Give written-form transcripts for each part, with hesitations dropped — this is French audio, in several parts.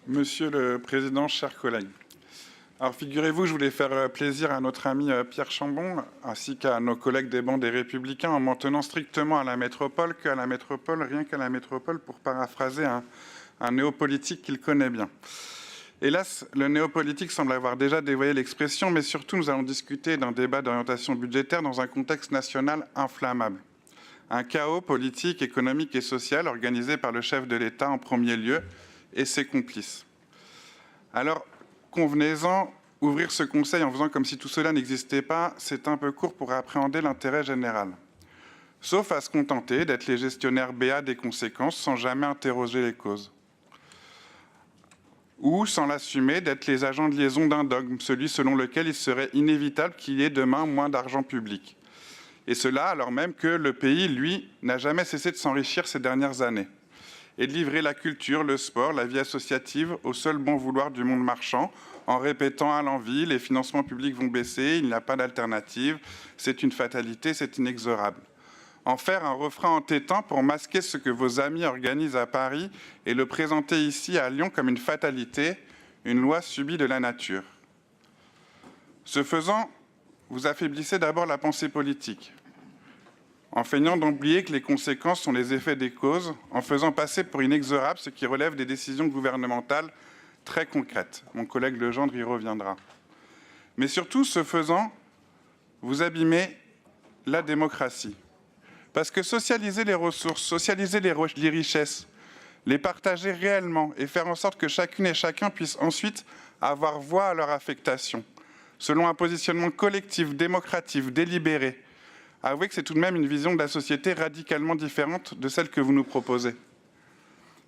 Monsieur le Président, chers collègues. Alors figurez-vous que je voulais faire plaisir à notre ami Pierre Chambon, ainsi qu'à nos collègues des bancs des Républicains, en m'en tenant strictement à la métropole, qu'à la métropole, rien qu'à la métropole, pour paraphraser un néopolitique qu'il connaît bien. Hélas, le néopolitique semble avoir déjà dévoyé l'expression, mais surtout nous allons discuter d'un débat d'orientation budgétaire dans un contexte national inflammable. Un chaos politique, économique et social organisé par le chef de l'État en premier lieu et ses complices. Alors, convenez-en, ouvrir ce conseil en faisant comme si tout cela n'existait pas, c'est un peu court pour appréhender l'intérêt général. Sauf à se contenter d'être les gestionnaires béats des conséquences sans jamais interroger les causes. Ou, sans l'assumer, d'être les agents de liaison d'un dogme, celui selon lequel il serait inévitable qu'il y ait demain moins d'argent public. Et cela alors même que le pays, lui, n'a jamais cessé de s'enrichir ces dernières années et de livrer la culture, le sport, la vie associative au seul bon vouloir du monde marchand, en répétant à l'envi, les financements publics vont baisser, il n'y a pas d'alternative, c'est une fatalité, c'est inexorable. En faire un refrain entêtant pour masquer ce que vos amis organisent à Paris et le présenter ici à Lyon comme une fatalité, une loi subie de la nature. Ce faisant, vous affaiblissez d'abord la pensée politique, en feignant d'oublier que les conséquences sont les effets des causes, en faisant passer pour inexorable ce qui relève des décisions gouvernementales très concrètes. Mon collègue Legendre y reviendra. Mais surtout, ce faisant, vous abîmez la démocratie. Parce que socialiser les ressources, socialiser les richesses, les partager réellement et faire en sorte que chacune et chacun puisse ensuite avoir voix à leur affectation, selon un positionnement collectif, démocratique, délibéré. Avouez que c'est tout de même une vision de la société radicalement différente de celle que vous nous proposez.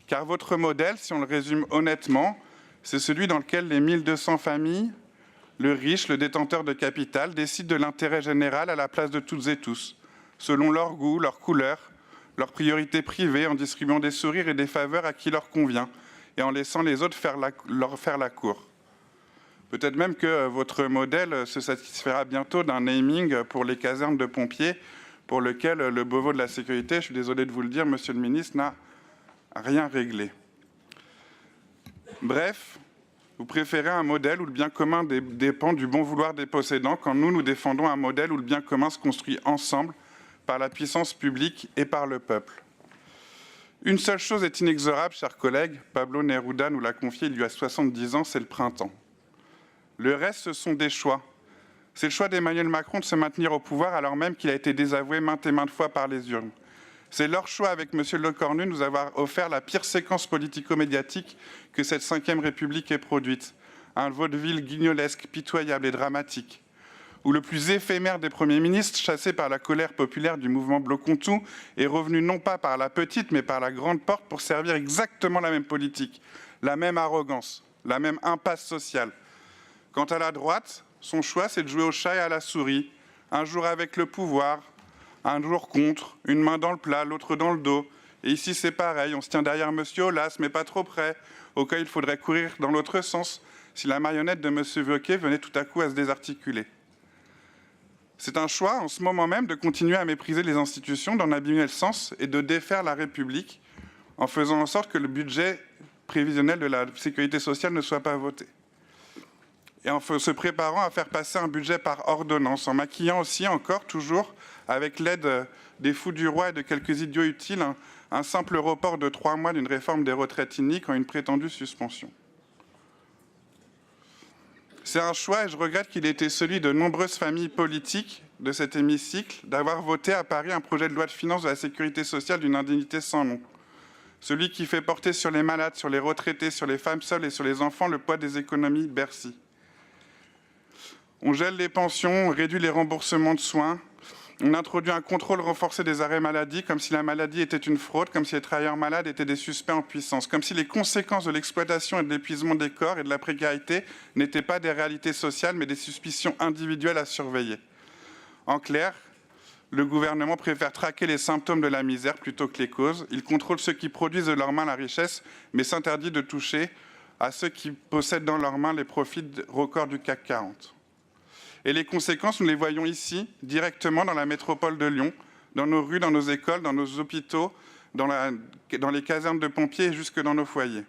Car votre modèle, si on le résume honnêtement, c'est celui dans lequel les 1200 familles, le riche, le détenteur de capital, décident de l'intérêt général à la place de toutes et tous, selon leur goût, leur couleur, leurs priorités privées, en distribuant des sourires et des faveurs à qui leur convient, et en laissant les autres leur faire la cour. Peut-être même que votre modèle se satisfera bientôt d'un naming pour les casernes de pompiers, pour lequel le Beauvau de la sécurité, je suis désolé de vous le dire, monsieur le ministre, n'a rien réglé. Bref, vous préférez un modèle où le bien commun dépend du bon vouloir des possédants, quand nous défendons un modèle où le bien commun se construit ensemble par la puissance publique et par le peuple. Une seule chose est inexorable, chers collègues, Pablo Neruda nous l'a confié il y a 70 ans, c'est le printemps. Le reste, ce sont des choix. C'est le choix d'Emmanuel Macron de se maintenir au pouvoir alors même qu'il a été désavoué maintes et maintes fois par les urnes. C'est leur choix avec M. Lecornu de nous avoir offert la pire séquence politico-médiatique que cette 5e République ait produite. Un vaudeville guignolesque, pitoyable et dramatique, où le plus éphémère des premiers ministres, chassé par la colère populaire du mouvement Bloc-Comtoux, est revenu non pas par la petite, mais par la grande porte pour servir exactement la même politique, la même arrogance, la même impasse sociale. Quant à la droite, son choix, c'est de jouer au chat et à la souris, un jour avec le pouvoir, un jour contre, une main dans le plat, l'autre dans le dos. Et ici, c'est pareil, on se tient derrière M. Aulas, mais pas trop près, au cas où il faudrait courir dans l'autre sens, si la marionnette de M. Wauquiez venait tout à coup à se désarticuler. C'est un choix, en ce moment même, de continuer à mépriser les institutions, d'en abîmer le sens et de défaire la République, en faisant en sorte que le budget prévisionnel de la sécurité sociale ne soit pas voté. Et en se préparant à faire passer un budget par ordonnance, en maquillant aussi encore, toujours, avec l'aide des fous du roi et de quelques idiots utiles, un simple report de 3 mois d'une réforme des retraites iniques en une prétendue suspension. C'est un choix, et je regrette qu'il ait été celui de nombreuses familles politiques de cet hémicycle, d'avoir voté à Paris un projet de loi de finances de la sécurité sociale d'une indignité sans nom. Celui qui fait porter sur les malades, sur les retraités, sur les femmes seules et sur les enfants le poids des économies de Bercy. On gèle les pensions, on réduit les remboursements de soins, on introduit un contrôle renforcé des arrêts maladie, comme si la maladie était une fraude, comme si les travailleurs malades étaient des suspects en puissance, comme si les conséquences de l'exploitation et de l'épuisement des corps et de la précarité n'étaient pas des réalités sociales, mais des suspicions individuelles à surveiller. En clair, le gouvernement préfère traquer les symptômes de la misère plutôt que les causes. Il contrôle ceux qui produisent de leurs mains la richesse, mais s'interdit de toucher à ceux qui possèdent dans leurs mains les profits records du CAC 40. Et les conséquences, nous les voyons ici, directement dans la métropole de Lyon, dans nos rues, dans nos écoles, dans nos hôpitaux, dans les casernes de pompiers et jusque dans nos foyers.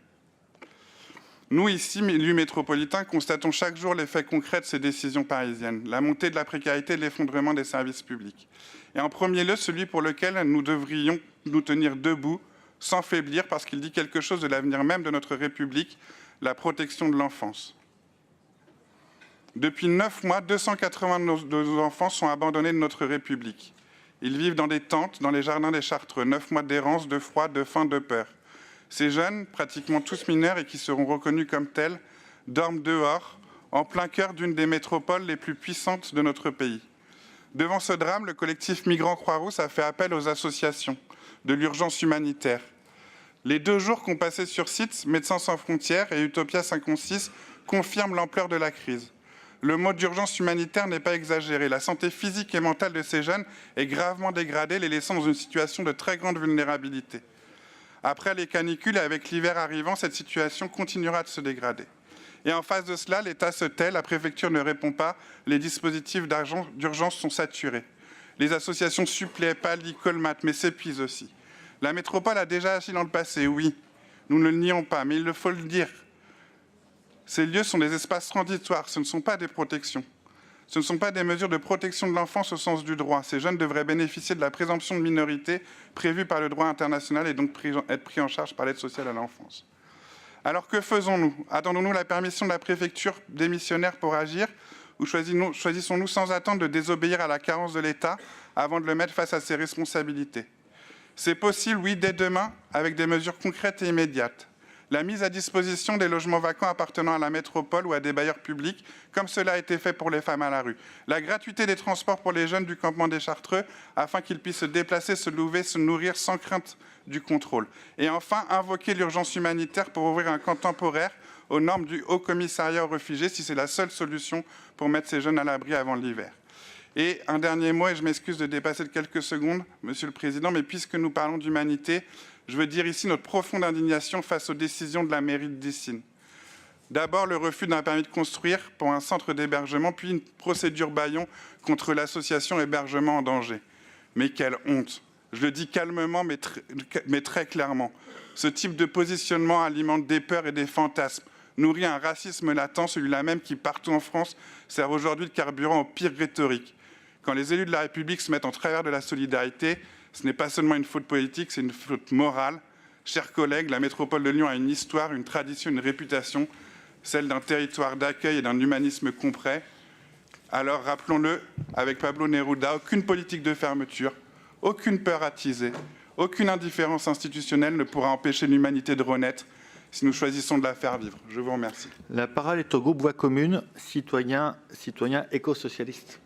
Nous, ici, élus métropolitains, constatons chaque jour l'effet concret de ces décisions parisiennes, la montée de la précarité et de l'effondrement des services publics. Et en premier lieu, celui pour lequel nous devrions nous tenir debout, sans faiblir, parce qu'il dit quelque chose de l'avenir même de notre République, la protection de l'enfance. Depuis 9 mois, 280 de nos enfants sont abandonnés de notre République. Ils vivent dans des tentes, dans les jardins des Chartreux, 9 mois d'errance, de froid, de faim, de peur. Ces jeunes, pratiquement tous mineurs et qui seront reconnus comme tels, dorment dehors, en plein cœur d'une des métropoles les plus puissantes de notre pays. Devant ce drame, le collectif Migrants Croix-Rousse a fait appel aux associations de l'urgence humanitaire. Les 2 jours qu'ont passé sur site, Médecins sans frontières et Utopia 56 confirment l'ampleur de la crise. Le mot d'urgence humanitaire n'est pas exagéré. La santé physique et mentale de ces jeunes est gravement dégradée, les laissant dans une situation de très grande vulnérabilité. Après les canicules et avec l'hiver arrivant, cette situation continuera de se dégrader. Et en face de cela, l'État se tait, la préfecture ne répond pas, les dispositifs d'urgence sont saturés. Les associations suppléent, pallient, colmatent, mais s'épuisent aussi. La métropole a déjà agi dans le passé, oui, nous ne le nions pas, mais il faut le dire. Ces lieux sont des espaces transitoires, ce ne sont pas des protections. Ce ne sont pas des mesures de protection de l'enfance au sens du droit. Ces jeunes devraient bénéficier de la présomption de minorité prévue par le droit international et donc être pris en charge par l'aide sociale à l'enfance. Alors que faisons-nous? Attendons-nous la permission de la préfecture démissionnaire pour agir ou choisissons-nous sans attendre de désobéir à la carence de l'État avant de le mettre face à ses responsabilités? C'est possible, oui, dès demain, avec des mesures concrètes et immédiates. La mise à disposition des logements vacants appartenant à la métropole ou à des bailleurs publics, comme cela a été fait pour les femmes à la rue. La gratuité des transports pour les jeunes du campement des Chartreux, afin qu'ils puissent se déplacer, se lever, se nourrir sans crainte du contrôle. Et enfin, invoquer l'urgence humanitaire pour ouvrir un camp temporaire aux normes du Haut Commissariat aux réfugiés, si c'est la seule solution pour mettre ces jeunes à l'abri avant l'hiver. Et un dernier mot, et je m'excuse de dépasser de quelques secondes, Monsieur le Président, mais puisque nous parlons d'humanité, je veux dire ici notre profonde indignation face aux décisions de la mairie de Dessines. D'abord, le refus d'un permis de construire pour un centre d'hébergement, puis une procédure bâillon contre l'association Hébergement en danger. Mais quelle honte! Je le dis calmement, mais très clairement. Ce type de positionnement alimente des peurs et des fantasmes, nourrit un racisme latent, celui-là même qui, partout en France, sert aujourd'hui de carburant aux pires rhétoriques. Quand les élus de la République se mettent en travers de la solidarité, ce n'est pas seulement une faute politique, c'est une faute morale. Chers collègues, la métropole de Lyon a une histoire, une tradition, une réputation, celle d'un territoire d'accueil et d'un humanisme complet. Alors rappelons-le, avec Pablo Neruda, aucune politique de fermeture, aucune peur attisée, aucune indifférence institutionnelle ne pourra empêcher l'humanité de renaître si nous choisissons de la faire vivre. Je vous remercie. La parole est au groupe Voix commune, citoyen éco-socialiste.